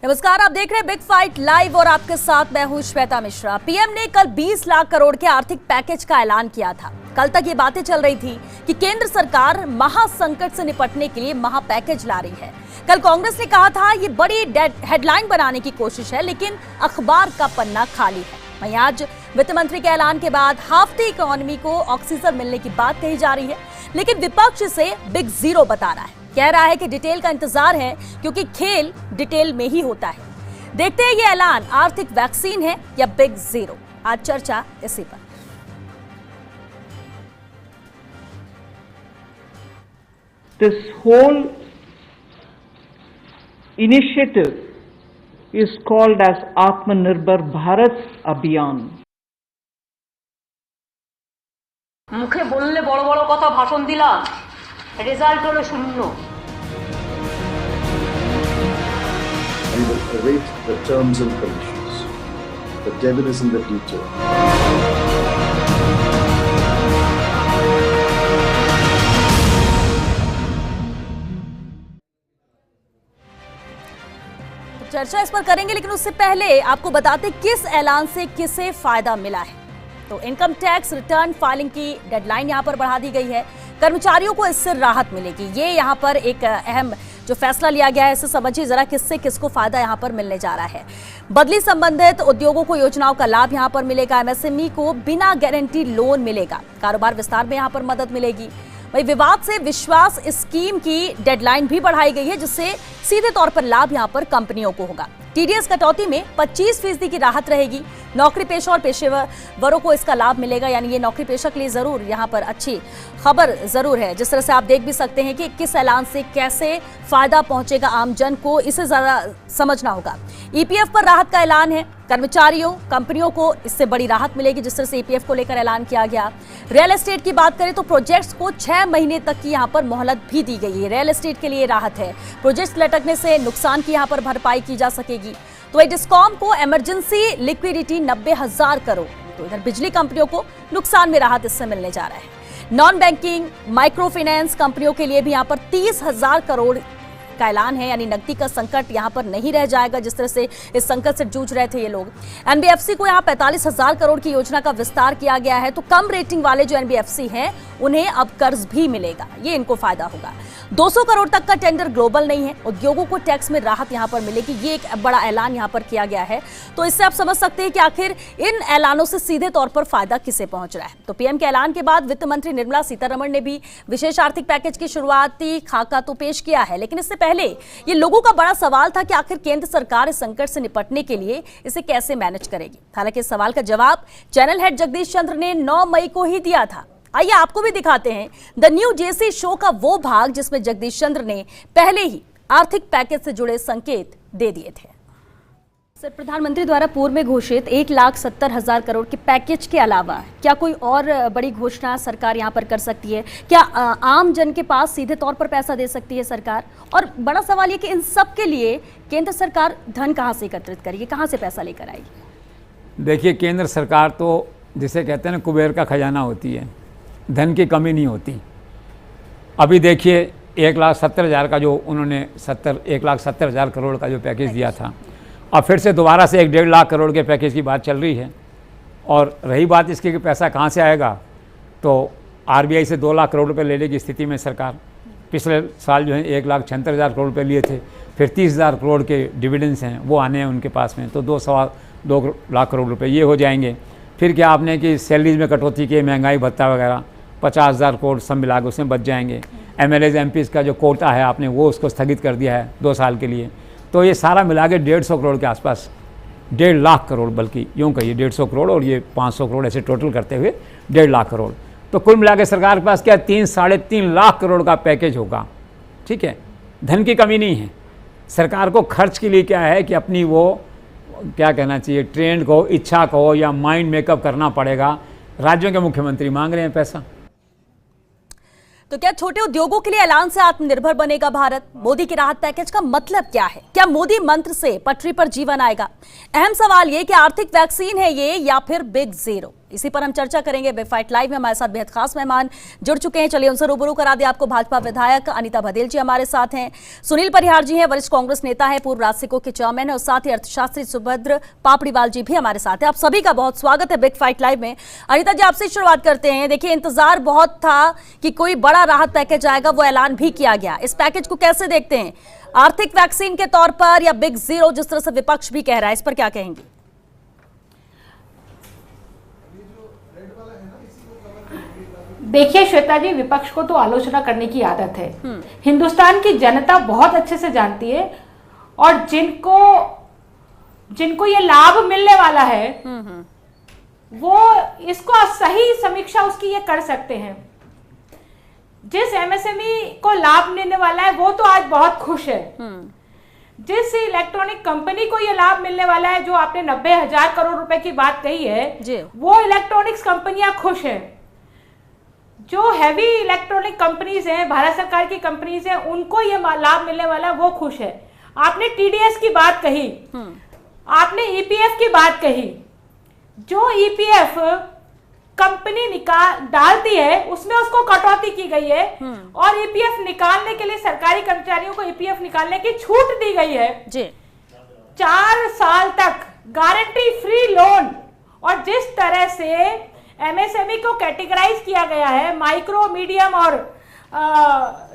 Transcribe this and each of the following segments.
नमस्कार, आप देख रहे हैं बिग फाइट लाइव और आपके साथ मैं हूं श्वेता मिश्रा। पीएम ने कल 20 लाख करोड़ के आर्थिक पैकेज का ऐलान किया था। कल तक ये बातें चल रही थी कि केंद्र सरकार महासंकट से निपटने के लिए महा पैकेज ला रही है। कल कांग्रेस ने कहा था ये बड़ी हेडलाइन बनाने की कोशिश है, लेकिन अखबार का पन्ना खाली है। वहीं आज वित्त मंत्री के ऐलान के बाद हाफती इकोनॉमी को ऑक्सीजन मिलने की बात कही जा रही है, लेकिन विपक्ष इसे बिग जीरो बता रहा है। कह रहा है कि डिटेल का इंतजार है, क्योंकि खेल डिटेल में ही होता है। देखते हैं ये ऐलान आर्थिक वैक्सीन है या बिग जीरो। आज चर्चा इसी पर। This whole initiative is called as Atmanirbhar Bharat Abhiyan. মুখে বললে বড় বড় কথা ভাষণ দিলাম, রেজাল্ট হলো শূন্য। We will await the terms and conditions. The devil is in the detail. चर्चा इस पर करेंगे, लेकिन उससे पहले आपको बताते किस ऐलान से किसे फायदा मिला है। तो इनकम टैक्स रिटर्न फाइलिंग की डेडलाइन यहां पर बढ़ा दी गई है। कर्मचारियों को इससे राहत मिलेगी। ये यहां पर एक अहम जो फैसला लिया गया है, इसे समझिए जरा किससे किसको फायदा यहां पर मिलने जा रहा है। बदली संबंधित उद्योगों को योजनाओं का लाभ यहां पर मिलेगा। एमएसएमई को बिना गारंटी लोन मिलेगा। कारोबार विस्तार में यहां पर मदद मिलेगी। वही विवाद से विश्वास स्कीम की डेडलाइन भी बढ़ाई गई है, जिससे सीधे तौर पर लाभ यहां पर कंपनियों को होगा। टीडीएस कटौती में 25% की राहत रहेगी। नौकरी पेशा और पेशेवरों को इसका लाभ मिलेगा, यानी ये नौकरी पेशा के लिए जरूर यहां पर अच्छी खबर जरूर है। जिस तरह से आप देख भी सकते हैं कि किस ऐलान से कैसे फायदा पहुंचेगा आम जन को, इसे ज्यादा समझना होगा। ईपीएफ पर राहत का ऐलान है। कर्मचारियों कंपनियों को इससे बड़ी राहत मिलेगी, जिस तरह से ईपीएफ को लेकर ऐलान किया गया। रियल एस्टेट की बात करें तो प्रोजेक्ट्स को 6 महीने तक की यहां पर मोहलत भी दी गई है। रियल एस्टेट के लिए राहत है। प्रोजेक्ट्स लटकने से नुकसान की यहां पर भरपाई की जा सकेगी। तो डिस्कॉम को इमरजेंसी लिक्विडिटी 90,000 करोड़। तो इधर बिजली कंपनियों को नुकसान में राहत इससे मिलने जा रहा है। नॉन बैंकिंग माइक्रो फाइनेंस कंपनियों के लिए भी यहां पर 30,000 करोड़ का ऐलान है, यानी नकदी का संकट यहां पर नहीं रह जाएगा। जिस तरह से इस संकट से जूझ रहे थे ये लोग। एनबीएफसी को यहां 45,000 करोड़ की योजना का विस्तार किया गया है। तो कम रेटिंग वाले जो एनबीएफसी हैं, उन्हें अब कर्ज भी मिलेगा। ये इनको फायदा होगा। 200 करोड़ तक का टेंडर ग्लोबल नहीं है। उद्योगों को टैक्स में राहत यहां पर मिलेगी। ये एक बड़ा ऐलान यहां पर किया गया है। तो इससे आप समझ सकते हैं कि आखिर इन ऐलानों से सीधे तौर पर फायदा किसे पहुंच रहा है। तो पीएम के ऐलान के बाद वित्त मंत्री निर्मला सीतारमण ने भी विशेष आर्थिक पैकेज की शुरुआती खाका तो पेश किया है, लेकिन इससे पहले ये लोगों का बड़ा सवाल था कि आखिर केंद्र सरकार इस संकट से निपटने के लिए इसे कैसे मैनेज करेगी। हालांकि इस सवाल का जवाब चैनल हेड जगदीश चंद्र ने 9 मई को ही दिया था। आइए आपको भी दिखाते हैं द न्यू जेसी शो का वो भाग जिसमें जगदीश चंद्र ने पहले ही आर्थिक पैकेज से जुड़े संकेत दे दिए थे। सर, प्रधानमंत्री द्वारा पूर्व में घोषित 1,70,000 करोड़ के पैकेज के अलावा क्या कोई और बड़ी घोषणा सरकार यहां पर कर सकती है? क्या आम जन के पास सीधे तौर पर पैसा दे सकती है सरकार? और बड़ा सवाल ये कि इन सब के लिए केंद्र सरकार धन कहां से एकत्रित करेगी, कहां से पैसा लेकर आएगी? देखिए, केंद्र सरकार तो जिसे कहते हैं ना, कुबेर का खजाना होती है, धन की कमी नहीं होती। अभी देखिए 1,70,000 का जो उन्होंने 1,70,000 करोड़ का जो पैकेज दिया था, अब फिर से दोबारा से 1.5 लाख करोड़ के पैकेज की बात चल रही है। और रही बात इसकी कि पैसा कहाँ से आएगा, तो आरबीआई से 2 लाख करोड़ रुपए लेने की स्थिति में सरकार पिछले साल जो है 1,76,000 करोड़ रुपए लिए थे। फिर 30,000 करोड़ के डिविडेंड्स हैं, वो आने हैं उनके पास में, तो 2 लाख करोड़ रुपए ये हो जाएंगे। फिर क्या आपने कि सैलरीज में कटौती की, महंगाई भत्ता वगैरह 50,000 करोड़ सब मिला के उसमें बच जाएंगे। एमएलएज एमपीज़ का जो कोटा है आपने वो उसको स्थगित कर दिया है 2 साल के लिए। तो ये सारा मिला के 150 करोड़ के आसपास, 1.5 लाख करोड़, बल्कि यूँ कहिए 150 करोड़ और ये 500 करोड़ ऐसे टोटल करते हुए 1.5 लाख करोड़। तो कुल मिला के सरकार के पास क्या 3-3.5 लाख करोड़ का पैकेज होगा। ठीक है, धन की कमी नहीं है। सरकार को खर्च के लिए क्या है कि अपनी वो क्या कहना चाहिए, ट्रेंड को, इच्छा को या माइंड मेकअप करना पड़ेगा। राज्यों के मुख्यमंत्री मांग रहे हैं पैसा। तो क्या छोटे उद्योगों के लिए ऐलान से आत्मनिर्भर बनेगा भारत? मोदी के राहत पैकेज का मतलब क्या है? क्या मोदी मंत्र से पटरी पर जीवन आएगा? अहम सवाल ये कि आर्थिक वैक्सीन है ये या फिर बिग जीरो? इसी पर हम चर्चा करेंगे। बिग फाइट लाइव में हमारे साथ बेहद खास मेहमान जुड़ चुके हैं, चलिए उनसे रूबरू करा दिया आपको। भाजपा विधायक अनीता बघेल जी हमारे साथ हैं, सुनील परिहार जी हैं, वरिष्ठ कांग्रेस नेता है, पूर्व राजसिको के चेयरमैन है, और साथ ही अर्थशास्त्री सुभद्र पापड़ीवाल जी भी हमारे साथ हैं। आप सभी का बहुत स्वागत है बिग फाइट लाइव में। अनीता जी, आपसे शुरुआत करते हैं। देखिए, इंतजार बहुत था कि कोई बड़ा राहत पैकेज आएगा, वो ऐलान भी किया गया। इस पैकेज को कैसे देखते हैं, आर्थिक वैक्सीन के तौर पर या बिग जीरो जिस तरह से विपक्ष भी कह रहा है, इस पर क्या कहेंगे? देखिए श्वेता जी, विपक्ष को तो आलोचना करने की आदत है। हिंदुस्तान की जनता बहुत अच्छे से जानती है, और जिनको ये लाभ मिलने वाला है वो इसको सही समीक्षा उसकी ये कर सकते हैं। जिस एमएसएमई को लाभ मिलने वाला है वो तो आज बहुत खुश है। जिस इलेक्ट्रॉनिक कंपनी को ये लाभ मिलने वाला है, जो आपने 90,000 करोड़ रुपए की बात कही है, वो इलेक्ट्रॉनिक्स कंपनियां खुश हैं। जो हैवी इलेक्ट्रॉनिक कंपनीज हैं, भारत सरकार की कंपनीज हैं, उनको ये लाभ मिलने वाला है, वो खुश है। आपने टीडीएस की बात कही, आपने ईपीएफ की बात कही। जो ईपीएफ कंपनी डालती है उसमें उसको कटौती की गई है, और ईपीएफ निकालने के लिए सरकारी कर्मचारियों को ईपीएफ निकालने की छूट दी गई है जी। 4 साल तक गारंटी फ्री लोन। और जिस तरह से एमएसएमई को कैटेगराइज किया गया है, माइक्रो, मीडियम और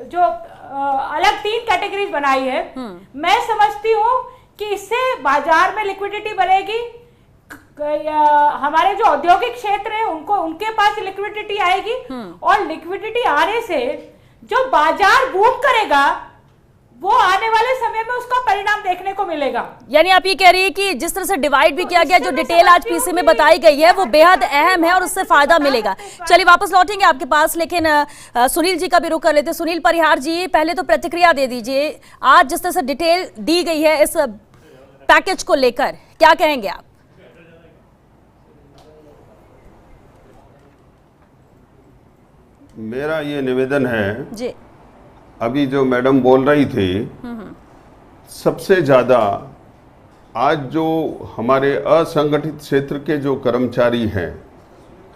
जो अलग 3 कैटेगरीज बनाई है, मैं समझती हूं कि इससे बाजार में लिक्विडिटी बढ़ेगी। हमारे जो औद्योगिक क्षेत्र है उनके पास लिक्विडिटी आएगी, और लिक्विडिटी आने से जो बाजार बूम करेगा वो आने वाले समय में उसका परिणाम देखने को मिलेगा। यानी आप ये कह रही है कि जिस तरह से डिवाइड भी किया गया, जो डिटेल आज पीसी में बताई गई है वो बेहद अहम है और उससे फायदा मिलेगा। चलिए वापस लौटेंगे आपके पास, लेकिन सुनील जी का भी रुख कर लेते हैं। सुनील परिहार जी, पहले तो प्रतिक्रिया दे दीजिए। आज जिस तरह से डिटेल दी गई है इस पैकेज को लेकर, क्या कहेंगे आप? मेरा ये निवेदन है जी, अभी जो मैडम बोल रही थी, सबसे ज़्यादा आज जो हमारे असंगठित क्षेत्र के जो कर्मचारी हैं,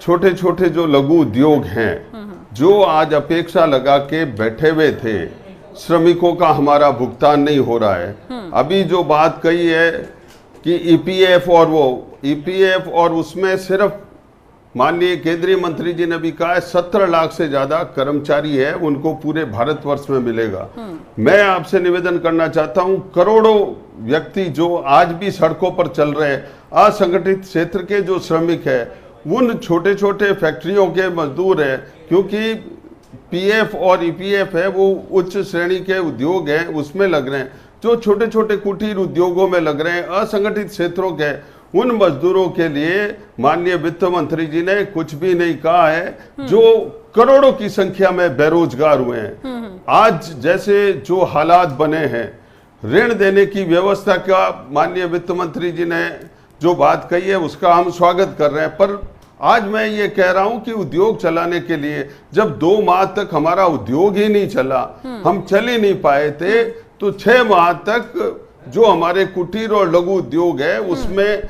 छोटे छोटे जो लघु उद्योग हैं, जो आज अपेक्षा लगा के बैठे हुए थे, श्रमिकों का हमारा भुगतान नहीं हो रहा है। अभी जो बात कही है कि ईपीएफ और उसमें सिर्फ माननीय केंद्रीय मंत्री जी ने भी कहा है 17 लाख से ज्यादा कर्मचारी है, उनको पूरे भारतवर्ष में मिलेगा। मैं आपसे निवेदन करना चाहता हूं, करोड़ों व्यक्ति जो आज भी सड़कों पर चल रहे हैं, असंगठित क्षेत्र के जो श्रमिक है, उन छोटे छोटे फैक्ट्रियों के मजदूर है, क्योंकि पीएफ और ईपीएफ है वो उच्च श्रेणी के उद्योग हैं, उसमें लग रहे हैं। जो छोटे छोटे कुटीर उद्योगों में लग रहे हैं, असंगठित क्षेत्रों के, उन मजदूरों के लिए माननीय वित्त मंत्री जी ने कुछ भी नहीं कहा है, जो करोड़ों की संख्या में बेरोजगार हुए हैं। आज जैसे जो हालात बने हैं, ऋण देने की व्यवस्था का माननीय वित्त मंत्री जी ने जो बात कही है उसका हम स्वागत कर रहे हैं। पर आज मैं ये कह रहा हूं कि उद्योग चलाने के लिए जब 2 माह तक हमारा उद्योग ही नहीं चला, हम चल ही नहीं पाए थे, तो 6 माह तक जो हमारे कुटीर और लघु उद्योग है उसमें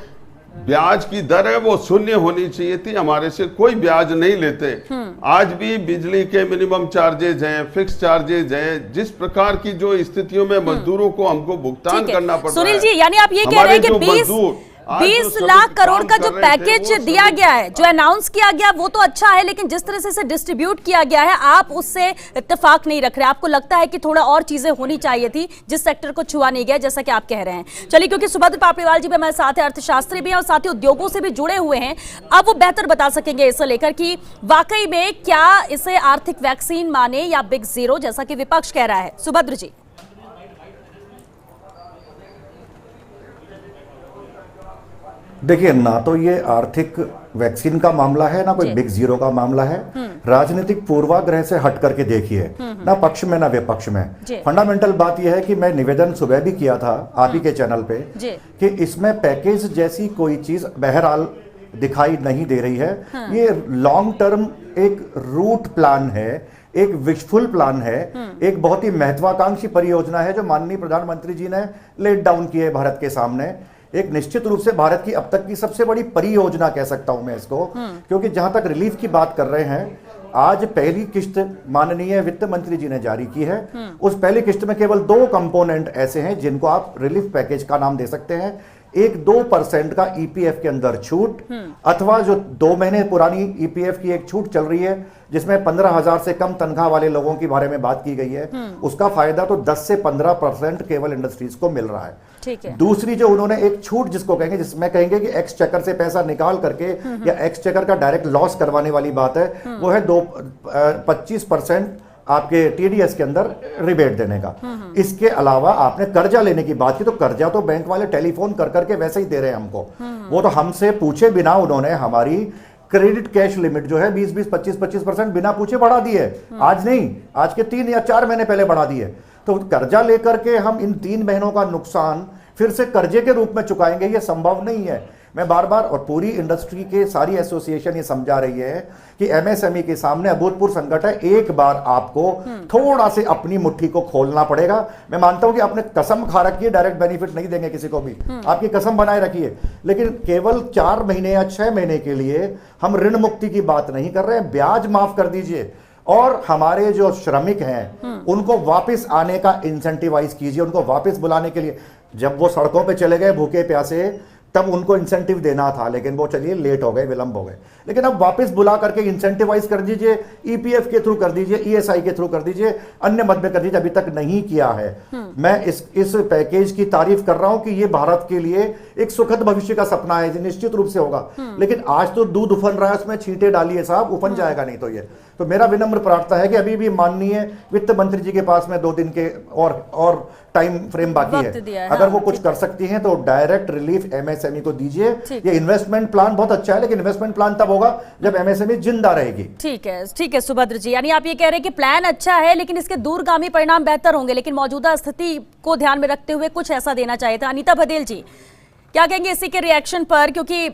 ब्याज की दर है वो 0 होनी चाहिए थी। हमारे से कोई ब्याज नहीं लेते। आज भी बिजली के मिनिमम चार्जेज हैं, फिक्स चार्जेज हैं। जिस प्रकार की जो स्थितियों में मजदूरों को हमको भुगतान करना पड़ रहा है। सुनील जी, यानी आप ये कह रहे हैं कि 20 लाख करोड़ का जो पैकेज दिया गया है, जो अनाउंस किया गया, वो तो अच्छा है, लेकिन जिस तरह से इसे डिस्ट्रीब्यूट किया गया है आप उससे इत्तेफाक नहीं रख रहे। आपको लगता है कि थोड़ा और चीजें होनी चाहिए थी, जिस सेक्टर को छुआ नहीं गया, जैसा कि आप कह रहे हैं। चलिए, क्योंकि सुभद्र पापड़ीवाल जी भी हमारे साथ है, अर्थशास्त्री भी हैं और साथ ही उद्योगों से भी जुड़े हुए हैं, अब वो बेहतर बता सकेंगे इसे लेकर कि वाकई में क्या इसे आर्थिक वैक्सीन माने या बिग जीरो, जैसा कि विपक्ष कह रहा है। सुभद्र जी। देखिए, ना तो ये आर्थिक वैक्सीन का मामला है, ना कोई बिग जीरो का मामला है। राजनीतिक पूर्वाग्रह से हट करके देखिए, ना पक्ष में ना विपक्ष में। फंडामेंटल बात यह है कि मैं निवेदन सुबह भी किया था आप ही के चैनल पे कि इसमें पैकेज जैसी कोई चीज बहरहाल दिखाई नहीं दे रही है। ये लॉन्ग टर्म एक रूट प्लान है, एक विशफुल प्लान है, एक बहुत ही महत्वाकांक्षी परियोजना है जो माननीय प्रधानमंत्री जी ने लेट डाउन की है भारत के सामने। एक निश्चित रूप से भारत की अब तक की सबसे बड़ी परियोजना कह सकता हूं मैं इसको, क्योंकि जहां तक रिलीफ की बात कर रहे हैं, आज पहली किस्त माननीय वित्त मंत्री जी ने जारी की है। उस पहली किस्त में केवल 2 कंपोनेंट ऐसे हैं जिनको आप रिलीफ पैकेज का नाम दे सकते हैं। एक 2% का ईपीएफ के अंदर छूट, अथवा जो 2 महीने पुरानी ईपीएफ की एक छूट चल रही है जिसमें 15,000 से कम तनख्वाह वाले लोगों के बारे में बात की गई है, उसका फायदा तो 10 से 15% केवल इंडस्ट्रीज को मिल रहा है। ठीक है। दूसरी जो उन्होंने एक छूट जिसको कहेंगे, जिसमें कहेंगे कि एक्स चेकर से पैसा निकाल करके या एक्स चेकर का डायरेक्ट लॉस करवाने वाली बात है, वो है 25% आपके टीडीएस के अंदर रिबेट देने का। इसके अलावा आपने कर्जा लेने की बात की, तो कर्जा तो बैंक वाले टेलीफोन कर करके वैसे ही दे रहे हैं हमको। वो तो हमसे पूछे बिना उन्होंने हमारी क्रेडिट कैश लिमिट जो है 20-20, 25-25% बिना पूछे बढ़ा दी है। आज नहीं, आज के 3 या 4 महीने पहले बढ़ा दी है। तो कर्जा लेकर के हम इन 3 महीनों का नुकसान फिर से कर्जे के रूप में चुकाएंगे, ये संभव नहीं है। मैं बार बार, और पूरी इंडस्ट्री के सारी एसोसिएशन ये समझा रही है कि एमएसएमई के सामने अभूतपूर्व संकट है। एक बार आपको थोड़ा से अपनी मुट्ठी को खोलना पड़ेगा। मैं मानता हूं कि आपने कसम खा रखी है, डायरेक्ट बेनिफिट नहीं देंगे किसी को भी, आपकी कसम बनाए रखिए, लेकिन केवल 4 महीने या 6 महीने के लिए हम ऋण मुक्ति की बात नहीं कर रहे हैं। ब्याज माफ कर दीजिए, और हमारे जो श्रमिक हैं उनको वापस आने का इंसेंटिवाइज कीजिए, उनको वापस बुलाने के लिए। जब वो सड़कों पे चले गए भूखे प्यासे, तब उनको इंसेंटिव देना था, लेकिन वो चलिए लेट हो गए, विलंब हो गए, लेकिन अब वापस बुला करके इंसेंटिवाइज कर दीजिए, ईपीएफ के थ्रू कर दीजिए, ईएसआई के थ्रू कर दीजिए, अन्य मद में कर दीजिए। अभी तक नहीं किया है। मैं इस पैकेज की तारीफ कर रहा हूं कि ये भारत के लिए एक सुखद भविष्य का सपना है, निश्चित रूप से होगा। लेकिन आज तो दूध उफन रहा है, उसमें छींटे डालिए साहब, उफन जाएगा नहीं। तो ये तो मेरा विनम्र प्रार्थना है कि अभी भी माननीय वित्त मंत्री जी के पास में 2 दिन के और टाइम फ्रेम बाकी है। अगर वो कुछ कर सकती हैं तो डायरेक्ट रिलीफ एमएसएमई को दीजिए। ये इन्वेस्टमेंट प्लान बहुत अच्छा है, लेकिन इन्वेस्टमेंट प्लान तब होगा जब एमएसएमई जिंदा रहेगी। ठीक है सुभद्र जी, यानी आप ये कह रहे हैं कि प्लान अच्छा है लेकिन इसके दूरगामी परिणाम बेहतर होंगे, लेकिन मौजूदा स्थिति को ध्यान में रखते हुए कुछ ऐसा देना चाहिए था। अनीता भदेल जी क्या कहेंगे इसी के रिएक्शन पर, क्योंकि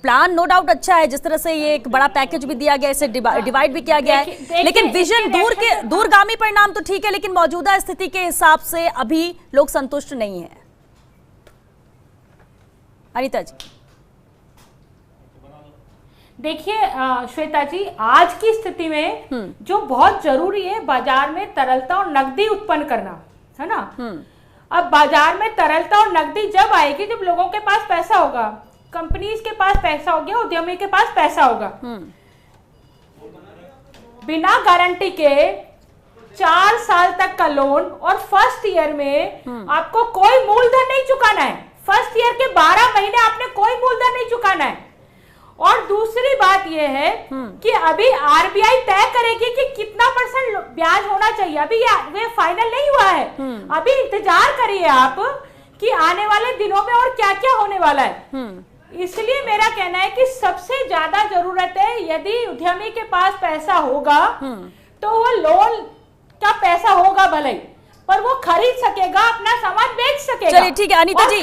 प्लान नो डाउट अच्छा है, जिस तरह से ये एक बड़ा पैकेज भी दिया गया, इसे डिवाइड भी किया गया है, लेकिन विजन दूरगामी परिणाम तो ठीक है, लेकिन मौजूदा स्थिति के हिसाब से अभी लोग संतुष्ट नहीं है। अनीता जी देखिए श्वेता जी, आज की स्थिति में जो बहुत जरूरी है, बाजार में तरलता और नकदी उत्पन्न करना, है ना। अब बाजार में तरलता और नकदी जब आएगी जब लोगों के पास पैसा होगा, कंपनीज के पास पैसा हो गया, उद्यमी के पास पैसा होगा। बिना गारंटी के 4 साल तक का लोन, और फर्स्ट ईयर में आपको कोई मूलधन नहीं चुकाना है। फर्स्ट ईयर के 12 महीने आपने कोई मूलधन नहीं चुकाना है। और दूसरी बात यह है कि अभी आरबीआई तय करेगी कि कितना % ब्याज होना चाहिए। अभी ये फाइनल नहीं हुआ है। अभी इंतजार करिए आप कि आने वाले दिनों में और क्या क्या होने वाला है। इसलिए मेरा कहना है कि सबसे ज्यादा जरूरत है, यदि उद्यमी के पास पैसा होगा तो वो लोन का पैसा होगा भले, पर वो खरीद सकेगा, अपना सामान बेच सकेगा। चलिए ठीक है अनीता जी,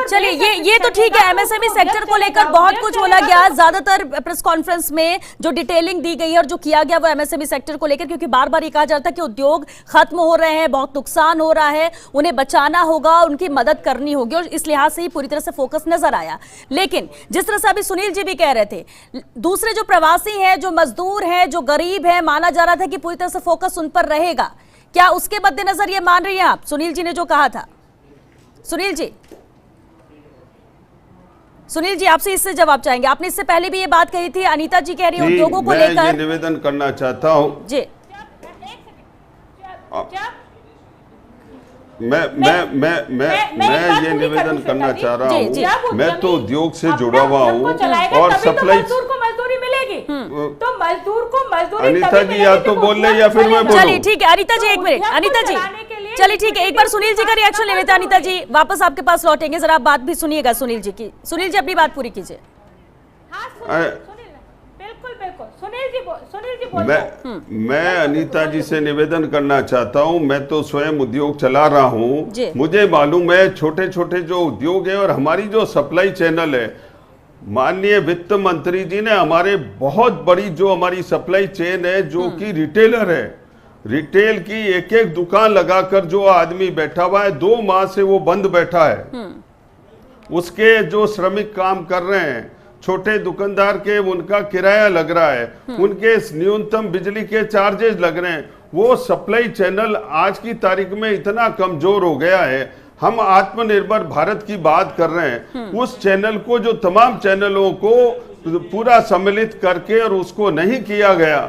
चलिए ये तो ठीक है। एमएसएमई सेक्टर को लेकर बहुत कुछ बोला गया, ज्यादातर प्रेस कॉन्फ्रेंस में जो डिटेलिंग दी गई है और जो किया गया वो एमएसएमई सेक्टर को लेकर, क्योंकि बार बार ये कहा जाता है कि उद्योग खत्म हो रहे हैं, बहुत नुकसान हो रहा है, उन्हें बचाना होगा, उनकी मदद करनी होगी, और इस लिहाज से ही पूरी तरह से फोकस नजर आया। लेकिन जिस तरह से अभी सुनील जी भी कह रहे थे, दूसरे जो प्रवासी हैं, जो मजदूर हैं, जो गरीब है, माना जा रहा था कि पूरी तरह से फोकस उन पर रहेगा। क्या उसके मद्देनजर ये मान रही हैं आप, सुनील जी ने जो कहा था? सुनील जी आपसे इससे जवाब चाहेंगे। आपने इससे पहले भी ये बात कही थी, अनीता जी कह रही है उद्योगों को लेकर। मैं ये निवेदन करना चाहता हूं जी। मैं ये निवेदन करना चाह रहा हूँ, मैं तो उद्योग से जुड़ा हुआ हूँ और सप्लाई को मजदूरी मिलेगी, तो मजदूर को मजदूरी। अनीता जी या तो बोल ले या फिर मैं बोलूं। चलिए ठीक है अनीता जी, 1 मिनट अनीता जी, चलिए ठीक है, एक बार सुनील जी का रिएक्शन ले लेते हैं। अनीता जी वापस आपके पास लौटेंगे, जरा आप बात भी सुनिएगा सुनील जी की। सुनील जी अपनी बात पूरी कीजिए। मैं अनीता जी से निवेदन करना चाहता हूं, मैं तो स्वयं उद्योग चला रहा हूं, मुझे मालूम है छोटे छोटे जो उद्योग है और हमारी जो सप्लाई चैनल है। माननीय वित्त मंत्री जी ने हमारे बहुत बड़ी जो हमारी सप्लाई चेन है, जो कि रिटेलर है, रिटेल की एक एक दुकान लगाकर जो आदमी बैठा हुआ है, 2 माह से वो बंद बैठा है। उसके जो श्रमिक काम कर रहे हैं, छोटे दुकानदार के उनका किराया लग रहा है, उनके न्यूनतम बिजली के चार्जेस लग रहे हैं, वो सप्लाई चैनल आज की तारीख में इतना कमजोर हो गया है। हम आत्मनिर्भर भारत की बात कर रहे हैं, उस चैनल को, जो तमाम चैनलों को पूरा सम्मिलित करके और उसको नहीं किया गया,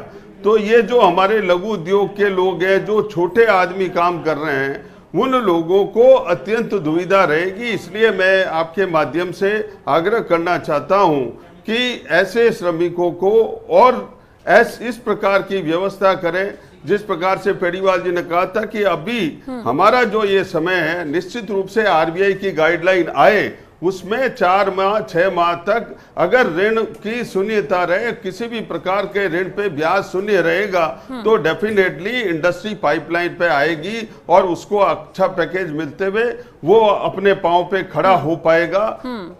तो ये जो हमारे लघु उद्योग के लोग हैं, जो छोटे आदमी काम कर रहे हैं, उन लोगों को अत्यंत दुविधा रहेगी। इसलिए मैं आपके माध्यम से आग्रह करना चाहता हूं कि ऐसे श्रमिकों को और इस प्रकार की व्यवस्था करें, जिस प्रकार से पेड़ीवाल जी ने कहा था कि अभी हमारा जो ये समय है, निश्चित रूप से आरबीआई की गाइडलाइन आए, उसमें 4 माह 6 माह तक अगर ऋण की शून्यता रहे, किसी भी प्रकार के ऋण पे ब्याज शून्य रहेगा, तो डेफिनेटली इंडस्ट्री पाइपलाइन पे आएगी और उसको अच्छा पैकेज मिलते हुए वो अपने पांव पे खड़ा हो पाएगा।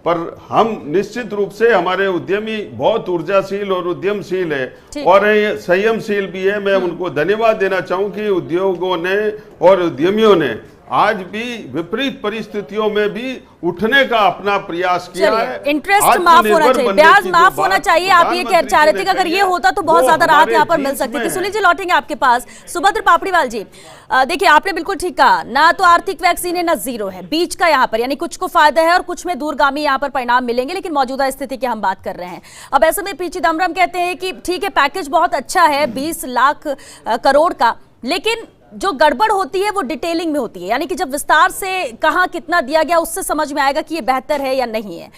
पर हम निश्चित रूप से, हमारे उद्यमी बहुत ऊर्जाशील और उद्यमशील है और संयमशील भी है। मैं उनको धन्यवाद देना चाहूँ कि उद्योगों ने और उद्यमियों ने आज भी विपरीत परिस्थितियों में भी उठने का अपना प्रयास किया है। इंटरेस्ट माफ होना चाहिए, ब्याज माफ होना चाहिए, आप ये कह चाह रहे थे कि अगर ये होता तो बहुत ज्यादा राहत यहाँ पर मिल सकती थी। सुनील जी, लौटेंगे आपके पास। सुभद्र पापड़ीवाल जी, देखिए आपने बिल्कुल ठीक कहा, ना तो आर्थिक वैक्सीन है ना जीरो है, बीच का यहाँ पर, यानी कुछ को फायदा है और कुछ में दूरगामी यहाँ पर परिणाम मिलेंगे, लेकिन मौजूदा स्थिति की हम बात कर रहे हैं। अब ऐसे में पी चिदम्बरम कहते हैं कि ठीक है, पैकेज बहुत अच्छा है 20 लाख करोड़ का, लेकिन जो गड़बड़ होती है वो डिटेलिंग में होती है, यानी कि जब विस्तार से कहां कितना दिया गया उससे समझ में आएगा कि ये बेहतर है या नहीं है।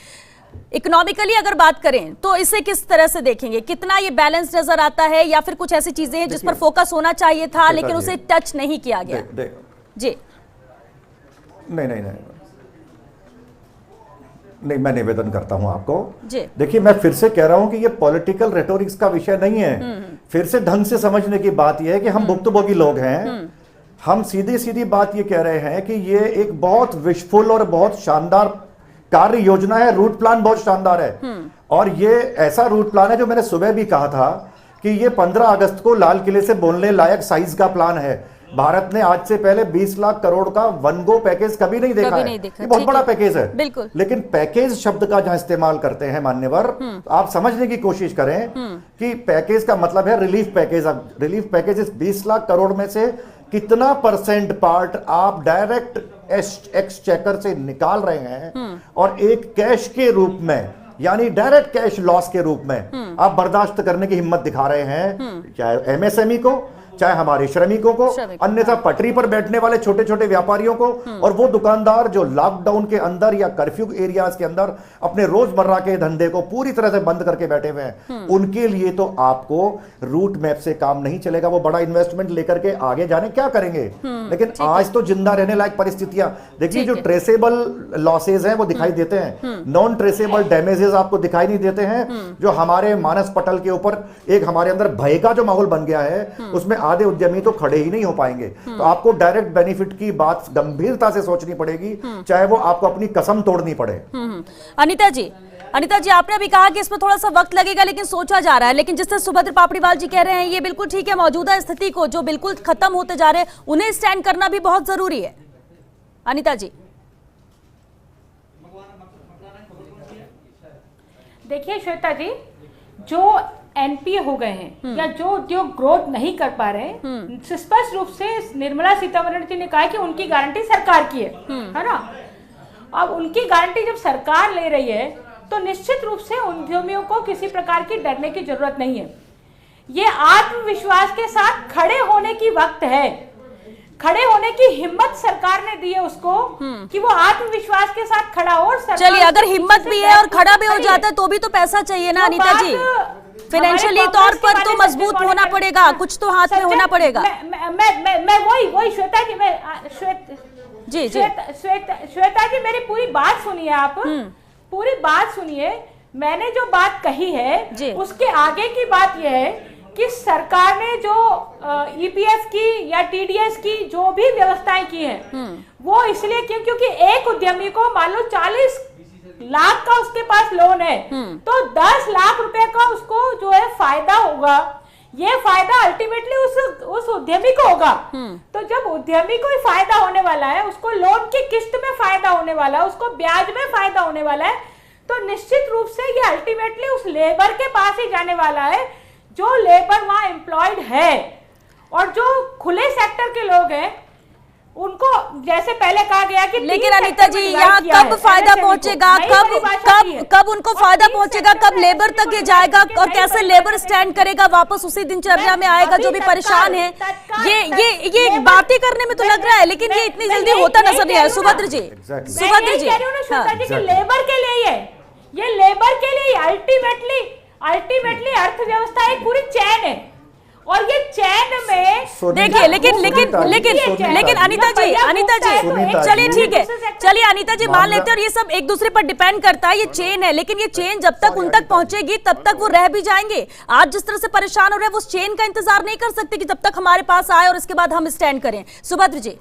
इकोनॉमिकली अगर बात करें तो इसे किस तरह से देखेंगे, कितना ये बैलेंस नजर आता है, या फिर कुछ ऐसी चीजें हैं जिस पर फोकस होना चाहिए था लेकिन उसे टच नहीं किया गया? जी नहीं, मैं निवेदन करता हूं आपको। देखिए, मैं फिर से कह रहा हूं कि ये पॉलिटिकल रेटोरिक्स का विषय नहीं है। फिर से ढंग से समझने की बात यह है कि हम भुक्तभोगी लोग हैं। हम सीधी सीधी बात ये कह रहे हैं कि ये एक बहुत विशफुल और बहुत शानदार कार्य योजना है, रूट प्लान बहुत शानदार है। और ये ऐसा रूट प्लान है जो मैंने सुबह भी कहा था कि ये 15 अगस्त को लाल किले से बोलने लायक साइज का प्लान है। भारत ने आज से पहले 20 लाख करोड़ का वन गो पैकेज कभी नहीं देखा है। ये बहुत बड़ा पैकेज है, बिल्कुल। लेकिन पैकेज शब्द का जहां इस्तेमाल करते हैं मान्यवर, तो आप समझने की कोशिश करें कि पैकेज का मतलब है रिलीफ पैकेज। अब रिलीफ पैकेज इस 20 लाख करोड़ में से कितना % पार्ट आप डायरेक्ट एक्सचेकर से निकाल रहे हैं और एक कैश के रूप में, यानी डायरेक्ट कैश लॉस के रूप में आप बर्दाश्त करने की हिम्मत दिखा रहे हैं, चाहे एमएसएमई को, चाहे हमारे श्रमिकों को, अन्यथा पटरी पर बैठने वाले छोटे छोटे व्यापारियों को, और वो दुकानदार जो लॉकडाउन के अंदर या कर्फ्यू एरियाज के अंदर अपने रोजमर्रा के धंधे को पूरी तरह से बंद करके बैठे हुए हैं, उनके लिए तो आपको रूट मैप से काम नहीं चलेगा। वो बड़ा इन्वेस्टमेंट लेकर के आगे जाने क्या करेंगे, लेकिन आज तो जिंदा रहने लायक परिस्थितियां देखिए। जो ट्रेसेबल लॉसेज हैं वो दिखाई देते हैं, नॉन ट्रेसेबल डैमेजेस आपको दिखाई नहीं देते हैं। जो हमारे मानस पटल के ऊपर एक हमारे अंदर भय का जो माहौल बन गया है, उसमें आधे उद्यमी तो खड़े ही नहीं हो पाएंगे। तो आपको डायरेक्ट बेनिफिट की बात गंभीरता से सोचनी पड़ेगी, चाहे वो आपको अपनी कसम तोड़नी पड़े। अनीता जी, आपने अभी कहा कि इसमें थोड़ा सा वक्त लगेगा लेकिन सोचा जा रहा है, लेकिन जिस तरह सुभद्र पापड़ीवाल जी कह रहे हैं ये बिल्कुल ठीक है। मौजूदा स्थिति को जो बिल्कुल खत्म होते जा रहे हैं उन्हें स्टैंड करना भी बहुत जरूरी है। अनीता जी, देखिए श्वेता जी, जो एनपीए हो गए हैं या जो उद्योग ग्रोथ नहीं कर पा रहे हैं, स्पष्ट रूप से निर्मला सीतारमण जी ने कहा कि उनकी गारंटी सरकार की है ना। अब उनकी गारंटी जब सरकार ले रही है तो निश्चित रूप से उद्यमियों को किसी प्रकार की डरने की जरूरत नहीं है। ये आत्मविश्वास के साथ खड़े होने की वक्त है, खड़े होने की हिम्मत सरकार ने दी है उसको कि वो आत्मविश्वास के साथ खड़ा हो। चलिए, अगर हिम्मत भी है और खड़ा भी हो जाता है तो भी तो पैसा चाहिए ना अनीता जी। फाइनेंशियली तौर पर तो मजबूत होना पड़ेगा, कुछ तो हाथ में होना पड़ेगा। मैं वही श्वेता जी, श्वेता जी मेरी पूरी बात सुनिए, आप पूरी बात सुनिए। मैंने जो बात कही है उसके आगे की बात यह है कि सरकार ने जो ईपीएफ की या टीडीएस की जो भी व्यवस्थाएं की हैं, वो इसलिए क्योंकि एक उद्यमी को मान लो 40 लाख का उसके पास लोन है, तो 10 लाख रुपए का उसको जो है फायदा होगा ये फायदा अल्टीमेटली उस उद्यमी को होगा। तो जब उद्यमी को ही फायदा होने वाला है, उसको लोन की किस्त में फायदा होने वाला है, उसको ब्याज में फायदा होने वाला है, तो निश्चित रूप से ये अल्टीमेटली उस लेबर के पास ही जाने वाला है जो लेबर वहां एम्प्लॉयड है। और जो खुले सेक्टर के लोग हैं उनको जैसे पहले कहा गया कि लेकिन अनीता जी यहाँ कब फायदा पहुंचेगा, कब उनको फायदा पहुंचेगा, कब लेबर तक ये जाएगा और कैसे लेबर स्टैंड करेगा, वापस उसी दिनचर्या में आएगा जो भी परेशान है। ये बातें करने में तो लग रहा है, लेकिन ये इतनी जल्दी होता नजर नहीं आया। सुभद्र जी, सुभद्र जी, लेबर के लिए ये लेबर के लिए अल्टीमेटली अर्थव्यवस्था एक पूरी चैन है और ये चैन में देखिए लेकिन अनीता जी चलिए ठीक है, चलिए अनीता जी मान लेते हैं, और ये सब एक दूसरे पर डिपेंड करता है, ये चेन है, लेकिन ये चेन जब तक उन तक पहुंचेगी तब तक वो रह भी जाएंगे। आज जिस तरह से परेशान हो रहे हैं वो उस चेन का इंतजार नहीं कर सकते कि जब तक हमारे पास आए और इसके बाद हम स्टैंड करें। सुभद्र जी।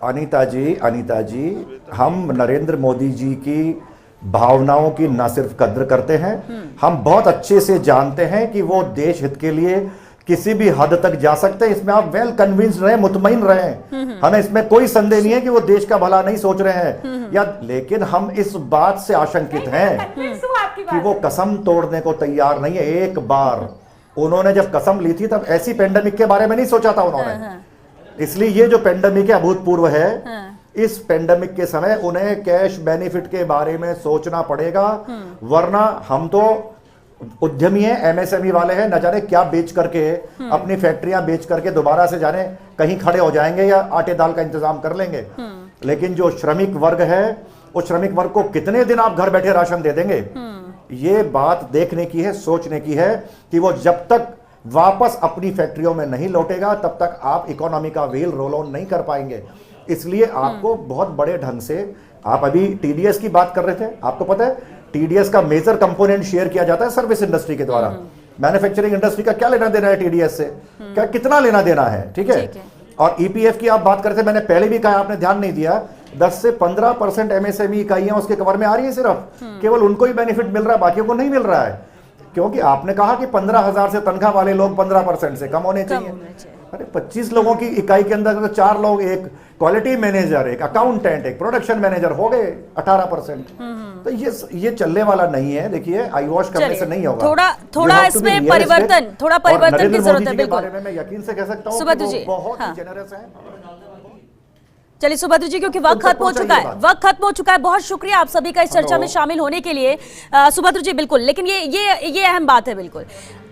अनीता जी, हम नरेंद्र मोदी जी की भावनाओं की न सिर्फ कद्र करते हैं, हम बहुत अच्छे से जानते हैं कि वो देश हित के लिए किसी भी हद तक जा सकते हैं। इसमें आप वेल कन्विंस्ड रहे, मुतमईन रहे, हमें इसमें कोई संदेह नहीं है कि वो देश का भला नहीं सोच रहे हैं या, लेकिन हम इस बात से आशंकित हैं कि वो कसम तोड़ने को तैयार नहीं है। एक बार उन्होंने जब कसम ली थी तब ऐसी पेंडेमिक के बारे में नहीं सोचा था उन्होंने, इसलिए ये जो पेंडेमिक है अभूतपूर्व है। इस पेंडेमिक के समय उन्हें कैश बेनिफिट के बारे में सोचना पड़ेगा, वरना हम तो उद्यमी हैं, एमएसएमई वाले हैं, न जाने क्या बेच करके अपनी फैक्ट्रियां बेच करके दोबारा से जाने कहीं खड़े हो जाएंगे या आटे दाल का इंतजाम कर लेंगे। लेकिन जो श्रमिक वर्ग है, उस श्रमिक वर्ग को कितने दिन आप घर बैठे राशन दे देंगे? ये बात देखने की है, सोचने की है कि वो जब तक वापस अपनी फैक्ट्रियों में नहीं लौटेगा तब तक आप इकोनॉमी का व्हील रोल ऑन नहीं कर पाएंगे। इसलिए आपको बहुत बड़े ढंग से, आप अभी टीडीएस की बात कर रहे थे, आपको पता है टीडीएस का मेजर कंपोनेंट शेयर किया जाता है सर्विस इंडस्ट्री के द्वारा। मैन्युफैक्चरिंग इंडस्ट्री का क्या लेना देना है टीडीएस से, क्या कितना लेना देना है, ठीक है। और ईपीएफ की आप बात करते, मैंने पहले भी कहा, आपने ध्यान नहीं दिया, 10 से 15% एमएसएमई इकाइयां उसके कवर में आ रही है, सिर्फ केवल उनको ही बेनिफिट मिल रहा है, बाकियों को नहीं मिल रहा है। क्योंकि आपने कहा कि 15,000 से तनख्वाह वाले लोग 15% से कम होने चाहिए। अरे 25 लोगों की इकाई के अंदर तो 4 लोग, एक क्वालिटी मैनेजर, एक अकाउंटेंट, एक प्रोडक्शन मैनेजर, हो गए 18%। तो ये चलने वाला नहीं है। देखिए, आई वॉश करने से नहीं होगा, थोड़ा इसमें परिवर्तन की जरूरत है। बिल्कुल, मैं यकीन से कह सकता हूं कि वो बहुत जेनरस है। चलिए सुभद्र जी, क्योंकि वक्त खत्म हो चुका है, बहुत शुक्रिया आप सभी का इस चर्चा में शामिल होने के लिए। सुभद्र जी बिल्कुल, लेकिन ये अहम बात है, बिल्कुल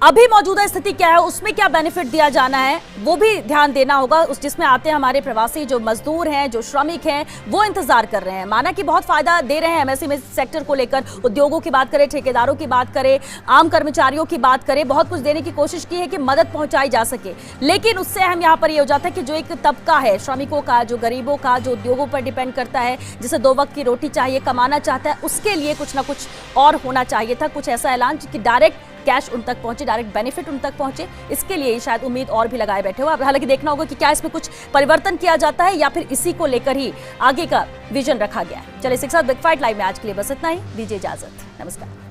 अभी मौजूदा स्थिति क्या है, उसमें क्या बेनिफिट दिया जाना है, वो भी ध्यान देना होगा। उस जिसमें आते हैं हमारे प्रवासी जो मजदूर हैं, जो श्रमिक हैं, वो इंतजार कर रहे हैं। माना कि बहुत फायदा दे रहे हैं एमएसएमई सेक्टर को लेकर, उद्योगों की बात करें, ठेकेदारों की बात करें, आम कर्मचारियों की बात करें, बहुत कुछ देने की कोशिश की है कि मदद पहुंचाई जा सके। लेकिन उससे अहम यहाँ पर ये हो जाता है कि जो एक तबका है श्रमिकों का, जो गरीबों का, जो उद्योगों पर डिपेंड करता है, जिसे 2 वक्त की रोटी चाहिए, कमाना चाहता है, उसके लिए कुछ ना कुछ और होना चाहिए था। कुछ ऐसा ऐलान कि डायरेक्ट कैश उन तक पहुंचे, डायरेक्ट बेनिफिट उन तक पहुंचे, इसके लिए शायद उम्मीद और भी लगाए बैठे हो। अब हालांकि देखना होगा कि क्या इसमें कुछ परिवर्तन किया जाता है या फिर इसी को लेकर ही आगे का विजन रखा गया है। चलिए, 6 बिग फाइट लाइव में आज के लिए बस इतना ही, दीजिए इजाजत, नमस्कार।